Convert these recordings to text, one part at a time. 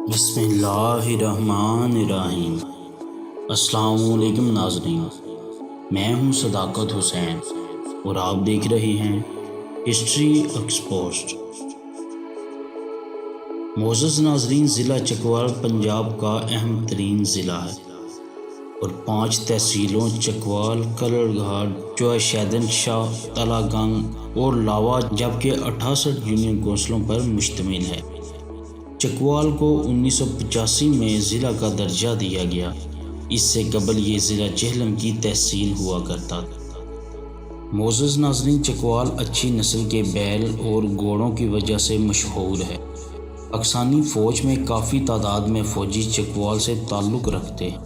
بسم اللہ الرحمن الرحیم۔ السلام علیکم ناظرین، میں ہوں صداقت حسین اور آپ دیکھ رہے ہیں ہسٹری ایکسپوزڈ۔ معزز ناظرین، ضلع چکوال پنجاب کا اہم ترین ضلع ہے اور 5 تحصیلوں چکوال، کلر گھاٹ، چوائے شیدن شاہ، تلا گنگ اور لاوا جبکہ 68 یونین کونسلوں پر مشتمل ہے۔ چکوال کو 1985 میں ضلع کا درجہ دیا گیا۔ اس سے قبل یہ ضلع جہلم کی تحصیل ہوا کرتا تھا۔ معزز ناظرین، چکوال اچھی نسل کے بیل اور گھوڑوں کی وجہ سے مشہور ہے۔ پاکستانی فوج میں کافی تعداد میں فوجی چکوال سے تعلق رکھتے ہیں۔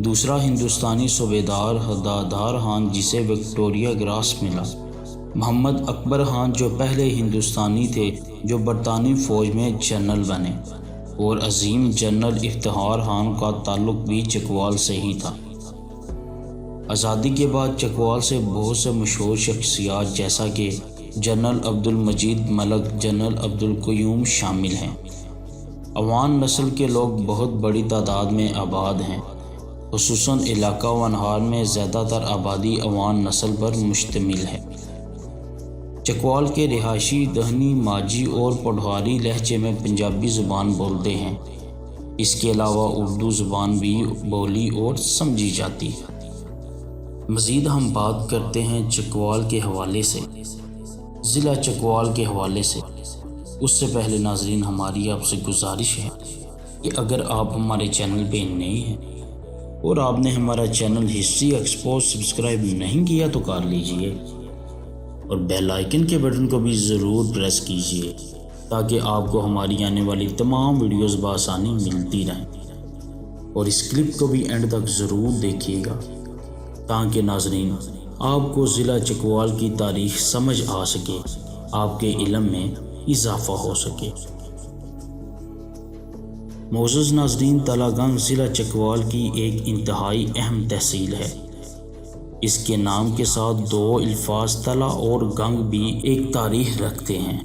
دوسرا ہندوستانی صوبیدار ہدادار خان، جسے وکٹوریہ کراس ملا، محمد اکبر خان، جو پہلے ہندوستانی تھے جو برطانوی فوج میں جنرل بنے، اور عظیم جنرل افتخار خان کا تعلق بھی چکوال سے ہی تھا۔ آزادی کے بعد چکوال سے بہت سے مشہور شخصیات جیسا کہ جنرل عبد المجید ملک، جنرل عبد القیوم شامل ہیں۔ عوان نسل کے لوگ بہت بڑی تعداد میں آباد ہیں، خصوصاً علاقہ ونہار میں زیادہ تر آبادی عوان نسل پر مشتمل ہے۔ چکوال کے رہائشی دہنی، ماجھی اور پٹھواری لہجے میں پنجابی زبان بولتے ہیں۔ اس کے علاوہ اردو زبان بھی بولی اور سمجھی جاتی ہے۔ مزید ہم بات کرتے ہیں چکوال کے حوالے سے، ضلع چکوال کے حوالے سے۔ اس سے پہلے ناظرین، ہماری آپ سے گزارش ہے کہ اگر آپ ہمارے چینل پہ نئے ہیں اور آپ نے ہمارا چینل ہسٹری ایکسپوز سبسکرائب نہیں کیا تو کر لیجئے، اور بیل آئیکن کے بٹن کو بھی ضرور پریس کیجئے تاکہ آپ کو ہماری آنے والی تمام ویڈیوز بآسانی ملتی رہیں، اور اس کلپ کو بھی اینڈ تک ضرور دیکھیے گا تاکہ ناظرین آپ کو ضلع چکوال کی تاریخ سمجھ آ سکے، آپ کے علم میں اضافہ ہو سکے۔ معزز ناظرین، تلا گنگ ضلع چکوال کی ایک انتہائی اہم تحصیل ہے۔ اس کے نام کے ساتھ 2 الفاظ تلا اور گنگ بھی ایک تاریخ رکھتے ہیں۔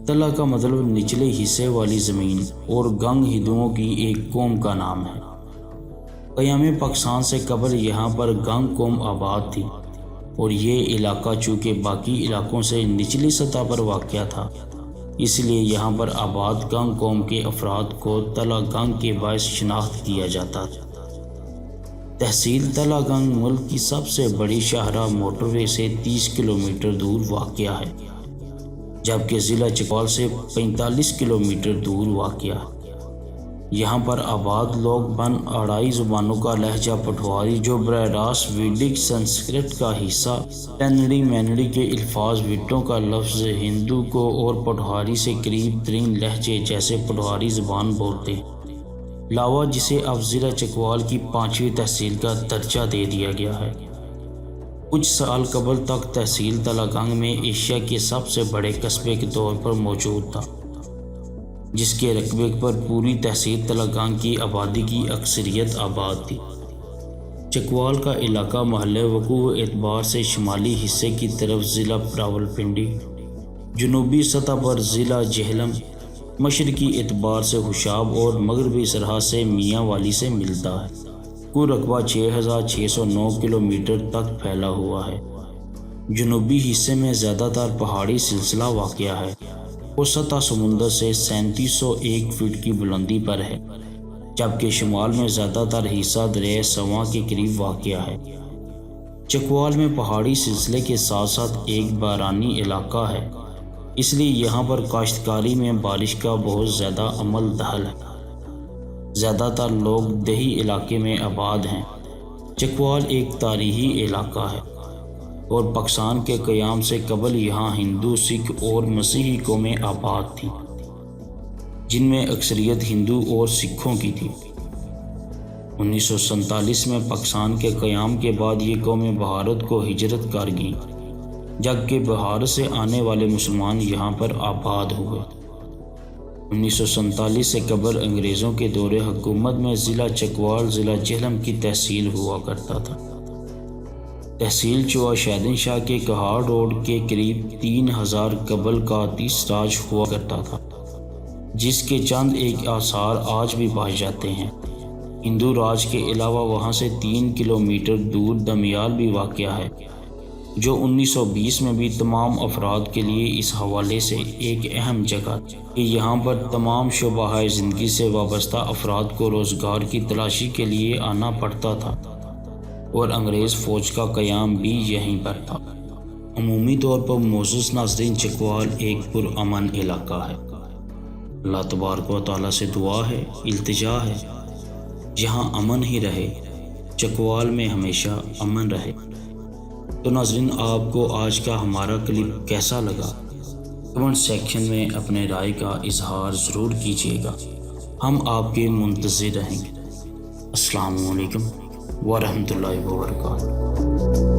تلا کا مطلب نچلے حصے والی زمین اور گنگ ہندوؤں کی ایک قوم کا نام ہے۔ قیام پاکستان سے قبل یہاں پر گنگ قوم آباد تھی، اور یہ علاقہ چونکہ باقی علاقوں سے نچلی سطح پر واقع تھا، اس لیے یہاں پر آباد گنگ قوم کے افراد کو تلا گنگ کے باعث شناخت کیا جاتا تھا۔ تحصیل تلا گنگ ملک کی سب سے بڑی شاہراہ موٹر وے سے 30 کلومیٹر دور واقع ہے، جبکہ ضلع چکوال سے 45 کلومیٹر دور واقع ہے۔ یہاں پر آباد لوگ بن اڑائی زبانوں کا لہجہ پٹھواری، جو براہ راست ویدک سنسکرت کا حصہ، ٹینڑی مینڑی کے الفاظ، وٹوں کا لفظ، ہندو کو اور پٹھواری سے قریب ترین لہجے جیسے پٹھواری زبان بولتے ہیں۔ لاوا، جسے اب ضلع چکوال کی 5ویں تحصیل کا درجہ دے دیا گیا ہے، کچھ سال قبل تک تحصیل تلا گنگ میں ایشیا کے سب سے بڑے قصبے کے طور پر موجود تھا، جس کے رقبے پر پوری تحصیل تلا گنگ کی آبادی کی اکثریت آباد تھی۔ چکوال کا علاقہ محل وقوع اعتبار سے شمالی حصے کی طرف ضلع راولپنڈی، جنوبی سطح پر ضلع جہلم، مشرقی اعتبار سے خوشاب اور مغربی سرحد سے میاں والی سے ملتا ہے۔ کل رقبہ 6609 کلومیٹر تک پھیلا ہوا ہے۔ جنوبی حصے میں زیادہ تر پہاڑی سلسلہ واقع ہے اور سطح سمندر سے 3701 فٹ کی بلندی پر ہے، جبکہ شمال میں زیادہ تر حصہ دریائے سواں کے قریب واقع ہے۔ چکوال میں پہاڑی سلسلے کے ساتھ ساتھ ایک بارانی علاقہ ہے، اس لیے یہاں پر کاشتکاری میں بارش کا بہت زیادہ عمل دخل ہے۔ زیادہ تر لوگ دیہی علاقے میں آباد ہیں۔ چکوال ایک تاریخی علاقہ ہے اور پاکستان کے قیام سے قبل یہاں ہندو، سکھ اور مسیحی قومیں آباد تھیں، جن میں اکثریت ہندو اور سکھوں کی تھی۔ 1947 میں پاکستان کے قیام کے بعد یہ قومیں بھارت کو ہجرت کر گئیں، جبکہ بھارت سے آنے والے مسلمان یہاں پر آباد ہوئے۔ 1947 سے قبل انگریزوں کے دور حکومت میں ضلع چکوال ضلع جہلم کی تحصیل ہوا کرتا تھا۔ تحصیل چوائے شیدن شاہ کے کہاڑ روڈ کے قریب 3000 قبل کا 30 راج ہوا کرتا تھا، جس کے چند ایک آثار آج بھی پائے جاتے ہیں۔ ہندو راج کے علاوہ وہاں سے 3 کلومیٹر دور دمیال بھی واقع ہے، جو 1920 میں بھی تمام افراد کے لیے اس حوالے سے ایک اہم جگہ تھی کہ یہاں پر تمام شعبہ زندگی سے وابستہ افراد کو روزگار کی تلاشی کے لیے آنا پڑتا تھا، اور انگریز فوج کا قیام بھی یہیں پر تھا۔ عمومی طور پر معزز ناظرین، چکوال ایک پرامن علاقہ ہے۔ اللہ تبارک و تعالیٰ سے دعا ہے، التجا ہے، جہاں امن ہی رہے، چکوال میں ہمیشہ امن رہے۔ تو ناظرین، آپ کو آج کا ہمارا کلپ کیسا لگا؟ کمنٹ سیکشن میں اپنے رائے کا اظہار ضرور کیجیے گا، ہم آپ کے منتظر رہیں گے۔ السلام علیکم ورحمۃ اللہ وبرکاتہ۔